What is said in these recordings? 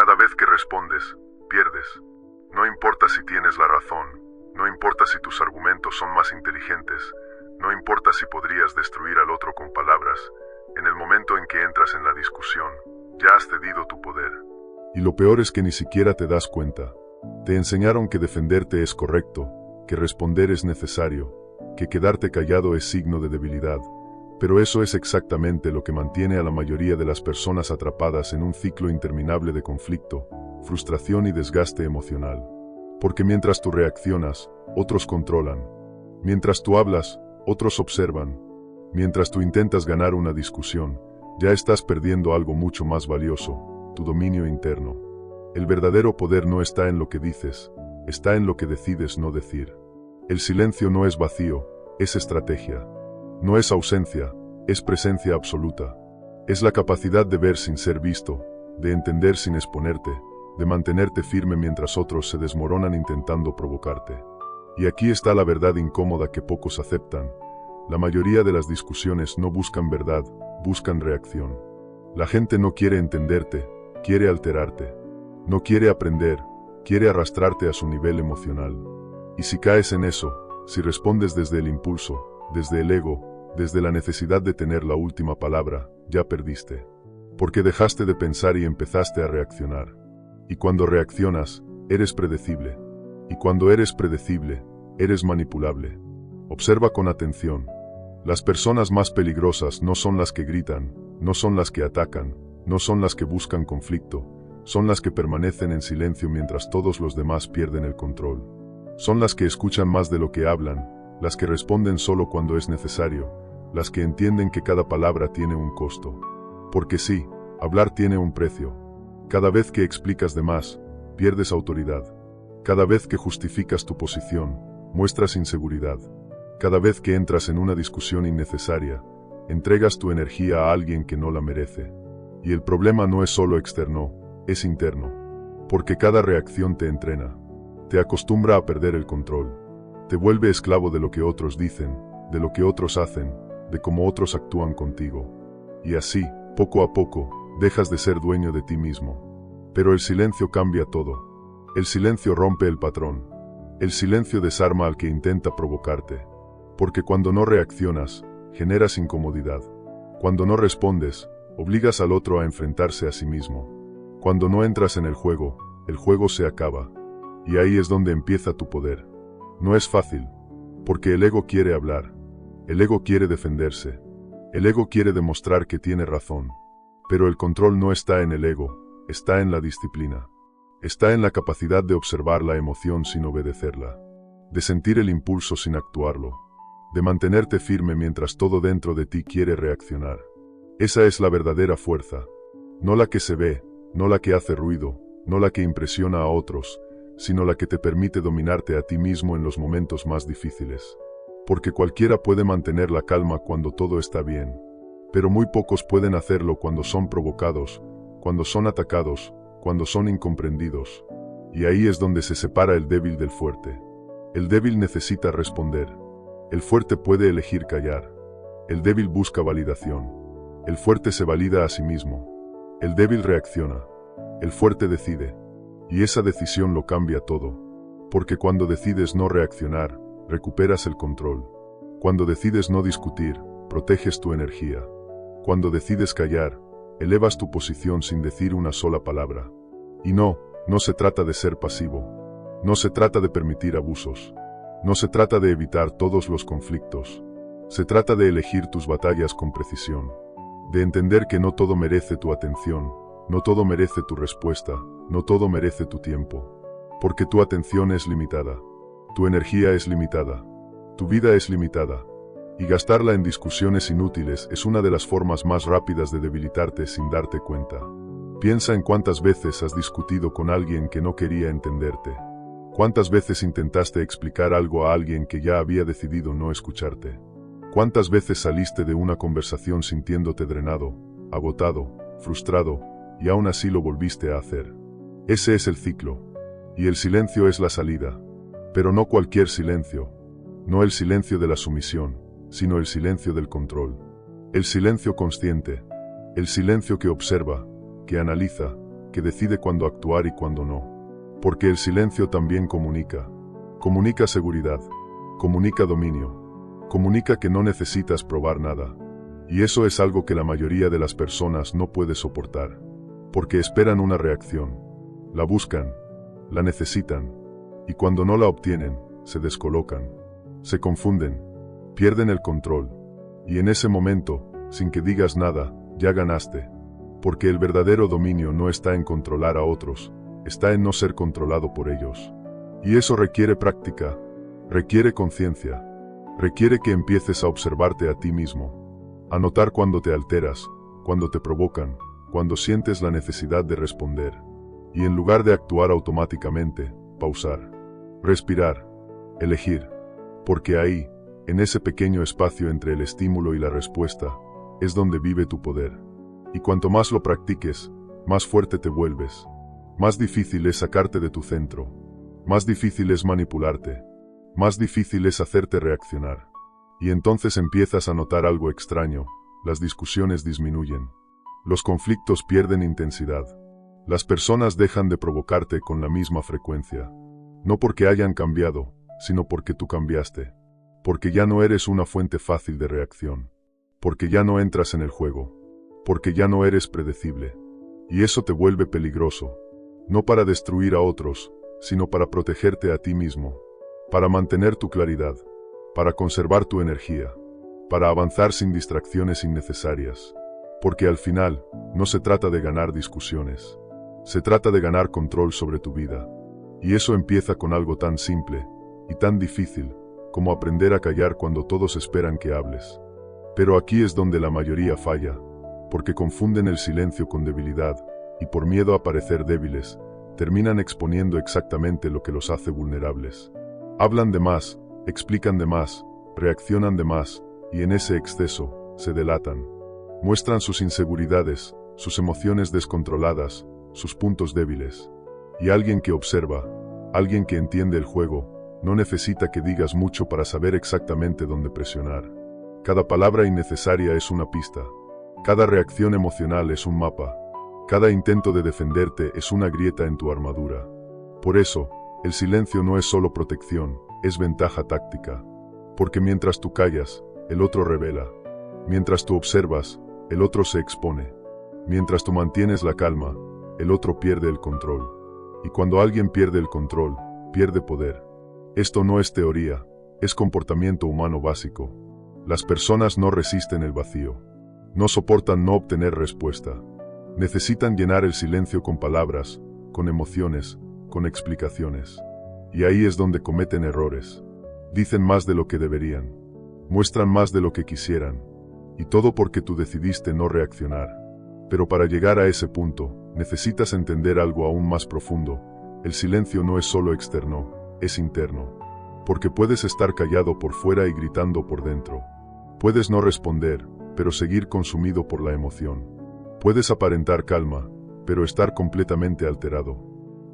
Cada vez que respondes, pierdes. No importa si tienes la razón, no importa si tus argumentos son más inteligentes, no importa si podrías destruir al otro con palabras, en el momento en que entras en la discusión, ya has cedido tu poder. Y lo peor es que ni siquiera te das cuenta. Te enseñaron que defenderte es correcto, que responder es necesario, que quedarte callado es signo de debilidad, pero eso es exactamente lo que mantiene a la mayoría de las personas atrapadas en un ciclo interminable de conflicto, frustración y desgaste emocional. Porque mientras tú reaccionas, otros controlan. Mientras tú hablas, otros observan. Mientras tú intentas ganar una discusión, ya estás perdiendo algo mucho más valioso, tu dominio interno. El verdadero poder no está en lo que dices, está en lo que decides no decir. El silencio no es vacío, es estrategia. No es ausencia, es presencia absoluta. Es la capacidad de ver sin ser visto, de entender sin exponerte, de mantenerte firme mientras otros se desmoronan intentando provocarte. Y aquí está la verdad incómoda que pocos aceptan. La mayoría de las discusiones no buscan verdad, buscan reacción. La gente no quiere entenderte, quiere alterarte. No quiere aprender, quiere arrastrarte a su nivel emocional. Y si caes en eso, si respondes desde el impulso, desde el ego, desde la necesidad de tener la última palabra, ya perdiste. Porque dejaste de pensar y empezaste a reaccionar. Y cuando reaccionas, eres predecible. Y cuando eres predecible, eres manipulable. Observa con atención. Las personas más peligrosas no son las que gritan, no son las que atacan, no son las que buscan conflicto, son las que permanecen en silencio mientras todos los demás pierden el control. Son las que escuchan más de lo que hablan, las que responden solo cuando es necesario, las que entienden que cada palabra tiene un costo. Porque sí, hablar tiene un precio. Cada vez que explicas de más, pierdes autoridad. Cada vez que justificas tu posición, muestras inseguridad. Cada vez que entras en una discusión innecesaria, entregas tu energía a alguien que no la merece. Y el problema no es solo externo, es interno. Porque cada reacción te entrena. Te acostumbra a perder el control. Te vuelve esclavo de lo que otros dicen, de lo que otros hacen, de cómo otros actúan contigo. Y así, poco a poco, dejas de ser dueño de ti mismo. Pero el silencio cambia todo. El silencio rompe el patrón. El silencio desarma al que intenta provocarte. Porque cuando no reaccionas, generas incomodidad. Cuando no respondes, obligas al otro a enfrentarse a sí mismo. Cuando no entras en el juego se acaba. Y ahí es donde empieza tu poder. No es fácil, porque el ego quiere hablar. El ego quiere defenderse. El ego quiere demostrar que tiene razón. Pero el control no está en el ego, está en la disciplina. Está en la capacidad de observar la emoción sin obedecerla. De sentir el impulso sin actuarlo. De mantenerte firme mientras todo dentro de ti quiere reaccionar. Esa es la verdadera fuerza. No la que se ve, no la que hace ruido, no la que impresiona a otros, sino la que te permite dominarte a ti mismo en los momentos más difíciles. Porque cualquiera puede mantener la calma cuando todo está bien, pero muy pocos pueden hacerlo cuando son provocados, cuando son atacados, cuando son incomprendidos. Y ahí es donde se separa el débil del fuerte. El débil necesita responder. El fuerte puede elegir callar. El débil busca validación. El fuerte se valida a sí mismo. El débil reacciona. El fuerte decide. Y esa decisión lo cambia todo. Porque cuando decides no reaccionar, recuperas el control. Cuando decides no discutir, proteges tu energía. Cuando decides callar, elevas tu posición sin decir una sola palabra. Y no se trata de ser pasivo. No se trata de permitir abusos. No se trata de evitar todos los conflictos. Se trata de elegir tus batallas con precisión. De entender que no todo merece tu atención, no todo merece tu respuesta, no todo merece tu tiempo. Porque tu atención es limitada. Tu energía es limitada. Tu vida es limitada. Y gastarla en discusiones inútiles es una de las formas más rápidas de debilitarte sin darte cuenta. Piensa en cuántas veces has discutido con alguien que no quería entenderte. ¿Cuántas veces intentaste explicar algo a alguien que ya había decidido no escucharte? ¿Cuántas veces saliste de una conversación sintiéndote drenado, agotado, frustrado, y aún así lo volviste a hacer? Ese es el ciclo. Y el silencio es la salida. Pero no cualquier silencio. No el silencio de la sumisión, sino el silencio del control. El silencio consciente. El silencio que observa, que analiza, que decide cuándo actuar y cuándo no. Porque el silencio también comunica. Comunica seguridad. Comunica dominio. Comunica que no necesitas probar nada. Y eso es algo que la mayoría de las personas no puede soportar. Porque esperan una reacción. La buscan. La necesitan. Y cuando no la obtienen, se descolocan. Se confunden. Pierden el control. Y en ese momento, sin que digas nada, ya ganaste. Porque el verdadero dominio no está en controlar a otros, está en no ser controlado por ellos. Y eso requiere práctica, requiere conciencia, requiere que empieces a observarte a ti mismo, a notar cuando te alteras, cuando te provocan, cuando sientes la necesidad de responder. Y en lugar de actuar automáticamente, pausar, respirar, elegir. Porque ahí, en ese pequeño espacio entre el estímulo y la respuesta, es donde vive tu poder. Y cuanto más lo practiques, más fuerte te vuelves. Más difícil es sacarte de tu centro. Más difícil es manipularte. Más difícil es hacerte reaccionar. Y entonces empiezas a notar algo extraño. Las discusiones disminuyen. Los conflictos pierden intensidad. Las personas dejan de provocarte con la misma frecuencia. No porque hayan cambiado, sino porque tú cambiaste. Porque ya no eres una fuente fácil de reacción. Porque ya no entras en el juego. Porque ya no eres predecible. Y eso te vuelve peligroso. No para destruir a otros, sino para protegerte a ti mismo. Para mantener tu claridad. Para conservar tu energía. Para avanzar sin distracciones innecesarias. Porque al final, no se trata de ganar discusiones. Se trata de ganar control sobre tu vida. Y eso empieza con algo tan simple y tan difícil como aprender a callar cuando todos esperan que hables. Pero aquí es donde la mayoría falla. Porque confunden el silencio con debilidad, y por miedo a parecer débiles, terminan exponiendo exactamente lo que los hace vulnerables. Hablan de más, explican de más, reaccionan de más, y en ese exceso, se delatan. Muestran sus inseguridades, sus emociones descontroladas, sus puntos débiles. Y alguien que observa, alguien que entiende el juego, no necesita que digas mucho para saber exactamente dónde presionar. Cada palabra innecesaria es una pista. Cada reacción emocional es un mapa. Cada intento de defenderte es una grieta en tu armadura. Por eso, el silencio no es solo protección, es ventaja táctica. Porque mientras tú callas, el otro revela. Mientras tú observas, el otro se expone. Mientras tú mantienes la calma, el otro pierde el control. Y cuando alguien pierde el control, pierde poder. Esto no es teoría, es comportamiento humano básico. Las personas no resisten el vacío. No soportan no obtener respuesta. Necesitan llenar el silencio con palabras, con emociones, con explicaciones. Y ahí es donde cometen errores. Dicen más de lo que deberían. Muestran más de lo que quisieran. Y todo porque tú decidiste no reaccionar. Pero para llegar a ese punto, necesitas entender algo aún más profundo. El silencio no es solo externo, es interno. Porque puedes estar callado por fuera y gritando por dentro. Puedes no responder, pero seguir consumido por la emoción. Puedes aparentar calma, pero estar completamente alterado.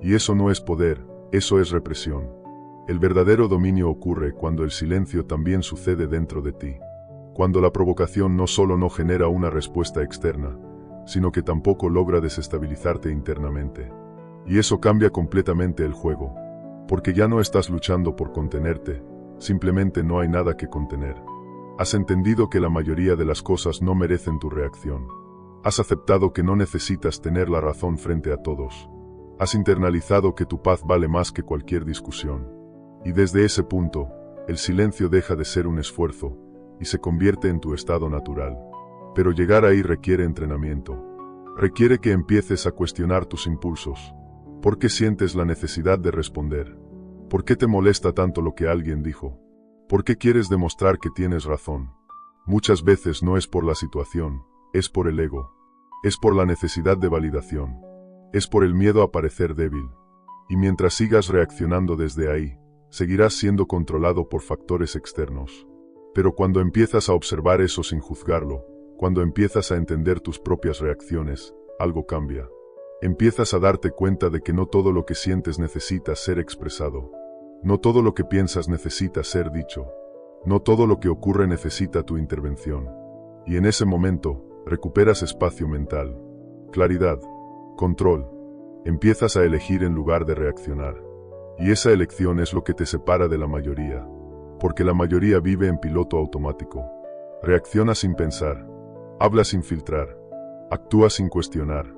Y eso no es poder, eso es represión. El verdadero dominio ocurre cuando el silencio también sucede dentro de ti. Cuando la provocación no solo no genera una respuesta externa, sino que tampoco logra desestabilizarte internamente. Y eso cambia completamente el juego. Porque ya no estás luchando por contenerte, simplemente no hay nada que contener. Has entendido que la mayoría de las cosas no merecen tu reacción. Has aceptado que no necesitas tener la razón frente a todos. Has internalizado que tu paz vale más que cualquier discusión. Y desde ese punto, el silencio deja de ser un esfuerzo y se convierte en tu estado natural. Pero llegar ahí requiere entrenamiento. Requiere que empieces a cuestionar tus impulsos. ¿Por qué sientes la necesidad de responder? ¿Por qué te molesta tanto lo que alguien dijo? ¿Por qué quieres demostrar que tienes razón? Muchas veces no es por la situación, es por el ego. Es por la necesidad de validación. Es por el miedo a parecer débil. Y mientras sigas reaccionando desde ahí, seguirás siendo controlado por factores externos. Pero cuando empiezas a observar eso sin juzgarlo, cuando empiezas a entender tus propias reacciones, algo cambia. Empiezas a darte cuenta de que no todo lo que sientes necesita ser expresado. No todo lo que piensas necesita ser dicho. No todo lo que ocurre necesita tu intervención. Y en ese momento, recuperas espacio mental, claridad, control. Empiezas a elegir en lugar de reaccionar. Y esa elección es lo que te separa de la mayoría. Porque la mayoría vive en piloto automático. Reacciona sin pensar. Habla sin filtrar. Actúa sin cuestionar.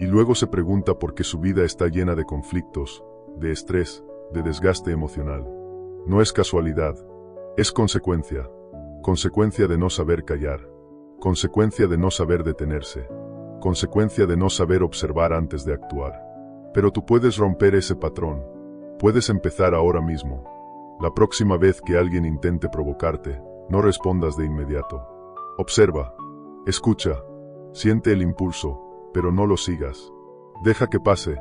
Y luego se pregunta por qué su vida está llena de conflictos, de estrés, de desgaste emocional. No es casualidad. Es consecuencia. Consecuencia de no saber callar. Consecuencia de no saber detenerse. Consecuencia de no saber observar antes de actuar. Pero tú puedes romper ese patrón. Puedes empezar ahora mismo. La próxima vez que alguien intente provocarte, no respondas de inmediato. Observa. Escucha. Siente el impulso, pero no lo sigas. Deja que pase,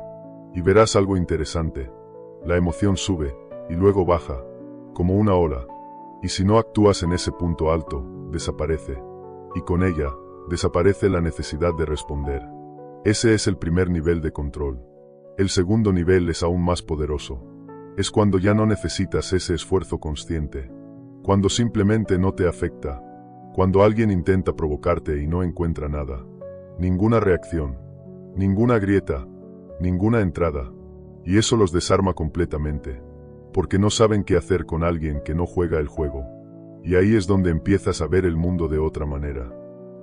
y verás algo interesante. La emoción sube, y luego baja, como una ola. Y si no actúas en ese punto alto, desaparece. Y con ella, desaparece la necesidad de responder. Ese es el primer nivel de control. El segundo nivel es aún más poderoso. Es cuando ya no necesitas ese esfuerzo consciente. Cuando simplemente no te afecta. Cuando alguien intenta provocarte y no encuentra nada. Ninguna reacción. Ninguna grieta. Ninguna entrada. Y eso los desarma completamente. Porque no saben qué hacer con alguien que no juega el juego. Y ahí es donde empiezas a ver el mundo de otra manera.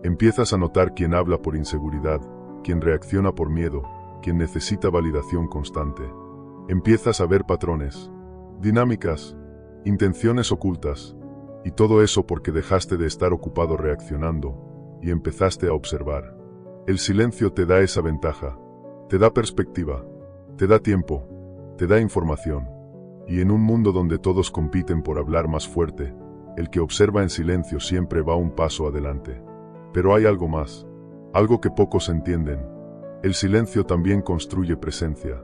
Empiezas a notar quién habla por inseguridad, quién reacciona por miedo, quién necesita validación constante. Empiezas a ver patrones, dinámicas, intenciones ocultas, y todo eso porque dejaste de estar ocupado reaccionando, y empezaste a observar. El silencio te da esa ventaja, te da perspectiva, te da tiempo, te da información, y en un mundo donde todos compiten por hablar más fuerte, el que observa en silencio siempre va un paso adelante. Pero hay algo más, algo que pocos entienden. El silencio también construye presencia.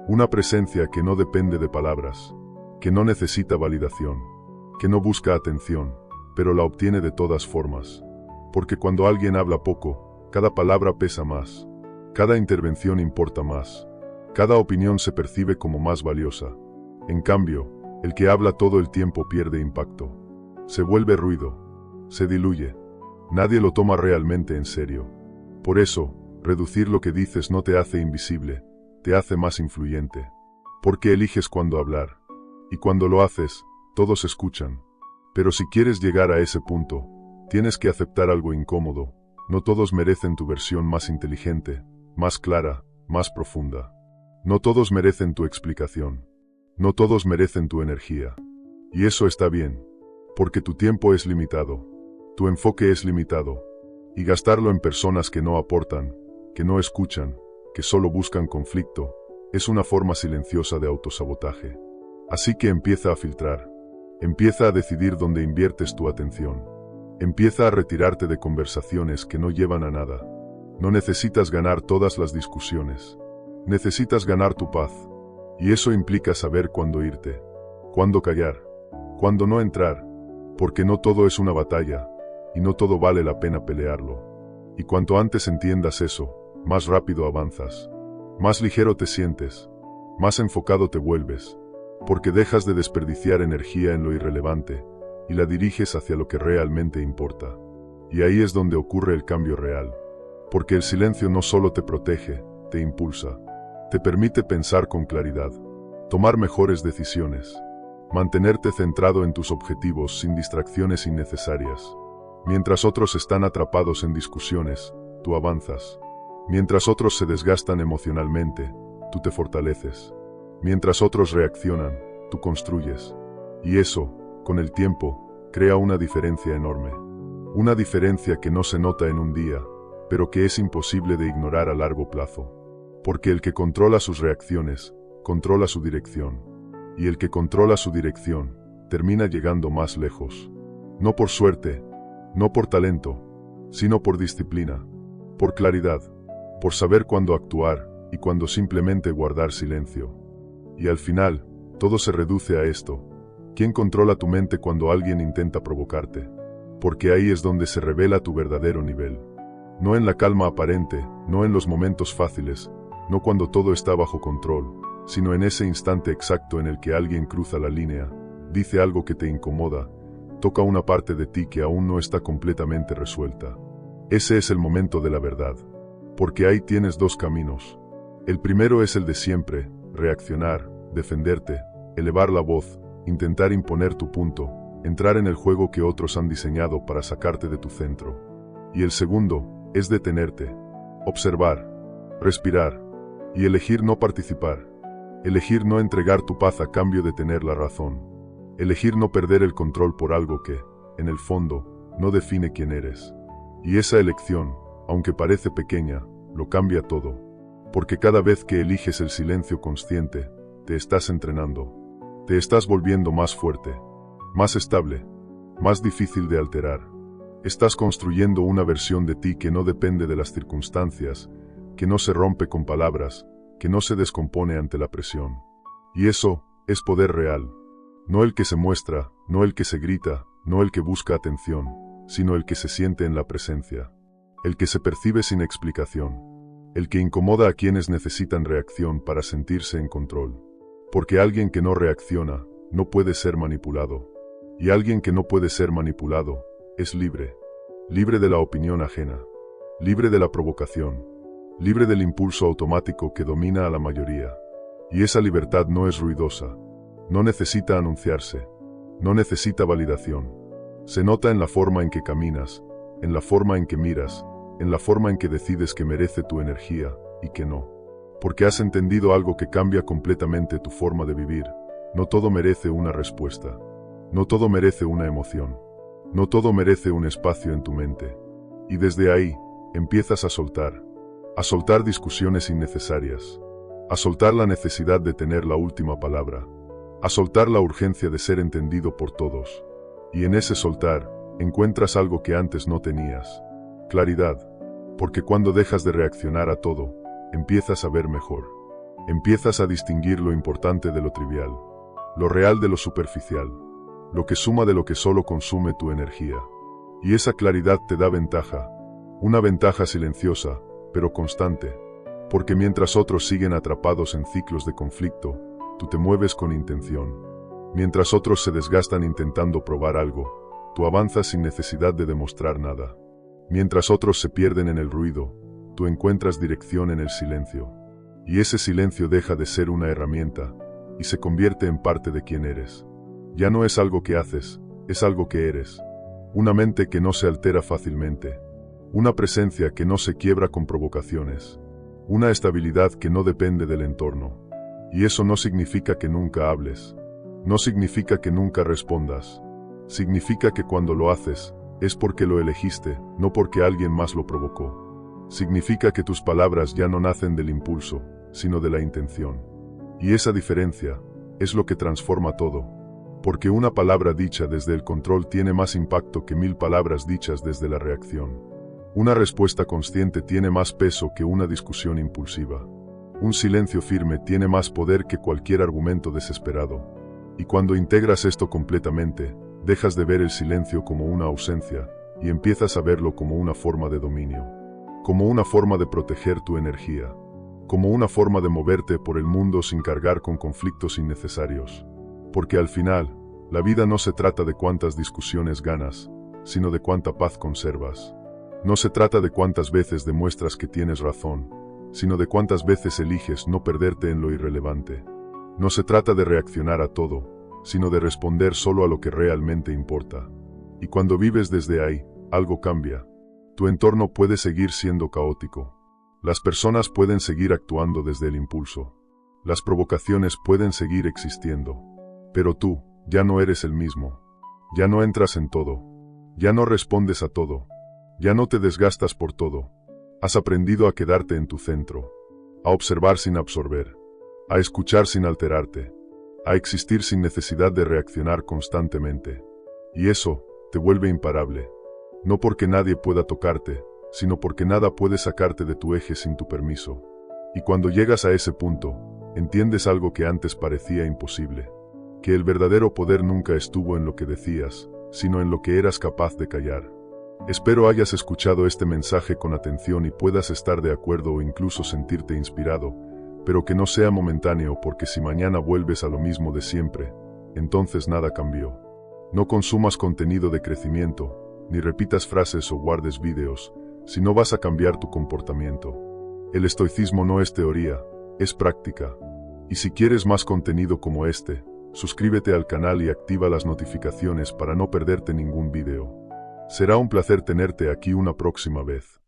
Una presencia que no depende de palabras, que no necesita validación, que no busca atención, pero la obtiene de todas formas. Porque cuando alguien habla poco, cada palabra pesa más, cada intervención importa más, cada opinión se percibe como más valiosa. En cambio, el que habla todo el tiempo pierde impacto. Se vuelve ruido, se diluye. Nadie lo toma realmente en serio. Por eso, reducir lo que dices no te hace invisible, te hace más influyente. Porque eliges cuándo hablar. Y cuando lo haces, todos escuchan. Pero si quieres llegar a ese punto, tienes que aceptar algo incómodo. No todos merecen tu versión más inteligente, más clara, más profunda. No todos merecen tu explicación. No todos merecen tu energía. Y eso está bien. Porque tu tiempo es limitado. Tu enfoque es limitado. Y gastarlo en personas que no aportan, que no escuchan, que solo buscan conflicto, es una forma silenciosa de autosabotaje. Así que empieza a filtrar. Empieza a decidir dónde inviertes tu atención. Empieza a retirarte de conversaciones que no llevan a nada. No necesitas ganar todas las discusiones. Necesitas ganar tu paz. Y eso implica saber cuándo irte, cuándo callar, cuándo no entrar, porque no todo es una batalla, y no todo vale la pena pelearlo. Y cuanto antes entiendas eso, más rápido avanzas, más ligero te sientes, más enfocado te vuelves, porque dejas de desperdiciar energía en lo irrelevante, y la diriges hacia lo que realmente importa. Y ahí es donde ocurre el cambio real, porque el silencio no solo te protege, te impulsa, te permite pensar con claridad, tomar mejores decisiones, mantenerte centrado en tus objetivos sin distracciones innecesarias. Mientras otros están atrapados en discusiones, tú avanzas. Mientras otros se desgastan emocionalmente, tú te fortaleces. Mientras otros reaccionan, tú construyes. Y eso, con el tiempo, crea una diferencia enorme. Una diferencia que no se nota en un día, pero que es imposible de ignorar a largo plazo. Porque el que controla sus reacciones, controla su dirección. Y el que controla su dirección, termina llegando más lejos. No por suerte, no por talento, sino por disciplina, por claridad, por saber cuándo actuar y cuándo simplemente guardar silencio. Y al final, todo se reduce a esto. ¿Quién controla tu mente cuando alguien intenta provocarte? Porque ahí es donde se revela tu verdadero nivel. No en la calma aparente, no en los momentos fáciles, no cuando todo está bajo control, sino en ese instante exacto en el que alguien cruza la línea, dice algo que te incomoda, toca una parte de ti que aún no está completamente resuelta. Ese es el momento de la verdad. Porque ahí tienes dos caminos. El primero es el de siempre: reaccionar, defenderte, elevar la voz, intentar imponer tu punto, entrar en el juego que otros han diseñado para sacarte de tu centro. Y el segundo es detenerte, observar, respirar y elegir no participar. Elegir no entregar tu paz a cambio de tener la razón. Elegir no perder el control por algo que, en el fondo, no define quién eres. Y esa elección, aunque parece pequeña, lo cambia todo. Porque cada vez que eliges el silencio consciente, te estás entrenando. Te estás volviendo más fuerte, más estable, más difícil de alterar. Estás construyendo una versión de ti que no depende de las circunstancias, que no se rompe con palabras, que no se descompone ante la presión. Y eso es poder real. No el que se muestra, no el que se grita, no el que busca atención, sino el que se siente en la presencia. El que se percibe sin explicación. El que incomoda a quienes necesitan reacción para sentirse en control. Porque alguien que no reacciona, no puede ser manipulado. Y alguien que no puede ser manipulado, es libre. Libre de la opinión ajena. Libre de la provocación. Libre del impulso automático que domina a la mayoría. Y esa libertad no es ruidosa. No necesita anunciarse. No necesita validación. Se nota en la forma en que caminas, en la forma en que miras, en la forma en que decides que merece tu energía y que no. Porque has entendido algo que cambia completamente tu forma de vivir. No todo merece una respuesta. No todo merece una emoción. No todo merece un espacio en tu mente. Y desde ahí, empiezas a soltar. A soltar discusiones innecesarias. A soltar la necesidad de tener la última palabra. A soltar la urgencia de ser entendido por todos. Y en ese soltar, encuentras algo que antes no tenías. Claridad. Porque cuando dejas de reaccionar a todo, empiezas a ver mejor. Empiezas a distinguir lo importante de lo trivial. Lo real de lo superficial. Lo que suma de lo que solo consume tu energía. Y esa claridad te da ventaja. Una ventaja silenciosa, pero constante. Porque mientras otros siguen atrapados en ciclos de conflicto, tú te mueves con intención. Mientras otros se desgastan intentando probar algo, tú avanzas sin necesidad de demostrar nada. Mientras otros se pierden en el ruido, tú encuentras dirección en el silencio. Y ese silencio deja de ser una herramienta, y se convierte en parte de quien eres. Ya no es algo que haces, es algo que eres. Una mente que no se altera fácilmente. Una presencia que no se quiebra con provocaciones. Una estabilidad que no depende del entorno. Y eso no significa que nunca hables. No significa que nunca respondas. Significa que cuando lo haces, es porque lo elegiste, no porque alguien más lo provocó. Significa que tus palabras ya no nacen del impulso, sino de la intención. Y esa diferencia es lo que transforma todo. Porque una palabra dicha desde el control tiene más impacto que 1000 palabras dichas desde la reacción. Una respuesta consciente tiene más peso que una discusión impulsiva. Un silencio firme tiene más poder que cualquier argumento desesperado. Y cuando integras esto completamente, dejas de ver el silencio como una ausencia, y empiezas a verlo como una forma de dominio. Como una forma de proteger tu energía. Como una forma de moverte por el mundo sin cargar con conflictos innecesarios. Porque al final, la vida no se trata de cuántas discusiones ganas, sino de cuánta paz conservas. No se trata de cuántas veces demuestras que tienes razón, sino de cuántas veces eliges no perderte en lo irrelevante. No se trata de reaccionar a todo, sino de responder solo a lo que realmente importa. Y cuando vives desde ahí, algo cambia. Tu entorno puede seguir siendo caótico. Las personas pueden seguir actuando desde el impulso. Las provocaciones pueden seguir existiendo. Pero tú, ya no eres el mismo. Ya no entras en todo. Ya no respondes a todo. Ya no te desgastas por todo. Has aprendido a quedarte en tu centro. A observar sin absorber. A escuchar sin alterarte. A existir sin necesidad de reaccionar constantemente. Y eso te vuelve imparable. No porque nadie pueda tocarte, sino porque nada puede sacarte de tu eje sin tu permiso. Y cuando llegas a ese punto, entiendes algo que antes parecía imposible. Que el verdadero poder nunca estuvo en lo que decías, sino en lo que eras capaz de callar. Espero hayas escuchado este mensaje con atención y puedas estar de acuerdo o incluso sentirte inspirado, pero que no sea momentáneo, porque si mañana vuelves a lo mismo de siempre, entonces nada cambió. No consumas contenido de crecimiento, ni repitas frases o guardes vídeos, si no vas a cambiar tu comportamiento. El estoicismo no es teoría, es práctica. Y si quieres más contenido como este, suscríbete al canal y activa las notificaciones para no perderte ningún video. Será un placer tenerte aquí una próxima vez.